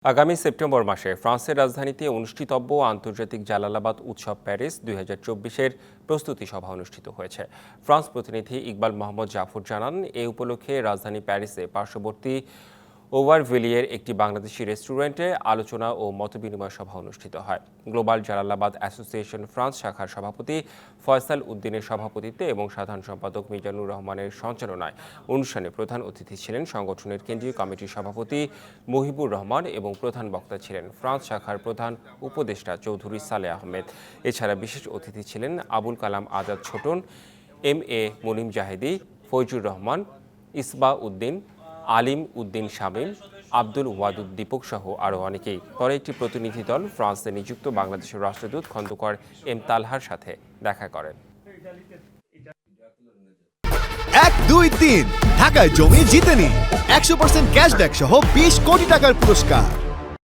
আগামী সেপ্টেম্বর মাসে ফ্রান্সের রাজধানীতে অনুষ্ঠিতব্য আন্তর্জাতিক জালালাবাদ উৎসব প্যারিস ২০২৪-এর প্রস্তুতি সভা অনুষ্ঠিত হয়েছে। ফ্রান্স প্রতিনিধি ইকবাল মোহাম্মদ জাফর জানান, এ উপলক্ষে রাজধানী প্যারিসে পার্শ্ববর্তী ওভারভিলিয়ের একটি বাংলাদেশি রেস্টুরেন্টে আলোচনা ও মতবিনিময় সভা অনুষ্ঠিত হয়। গ্লোবাল জালালাবাদ অ্যাসোসিয়েশন ফ্রান্স শাখার সভাপতি ফয়সাল উদ্দিনের সভাপতিত্বে এবং সাধারণ সম্পাদক মিজানুর রহমানের সঞ্চালনায় অনুষ্ঠানে প্রধান অতিথি ছিলেন সংগঠনের কেন্দ্রীয় কমিটির সভাপতি মুহিবুর রহমান এবং প্রধান বক্তা ছিলেন ফ্রান্স শাখার প্রধান উপদেষ্টা চৌধুরী সালেহ আহমেদ। এছাড়া বিশেষ অতিথি ছিলেন আবুল কালাম আজাদ ছোটন, MA মুনিম জাহেদি, ফৈজুর রহমান, ইসবা উদ্দিন, আলিম উদ্দিন শামীম, আব্দুল ওয়াদুদ দীপক সহ আরও অনেকেই। পরে একটি প্রতিনিধি দল ফ্রান্সে নিযুক্ত বাংলাদেশের রাষ্ট্রদূত খন্দকার M তালহার সাথে দেখা করেন। 1, 2, 3 ঢাকায় জমি জিতে নিন 100% ক্যাশব্যাক সহ 20 কোটি টাকার পুরস্কার।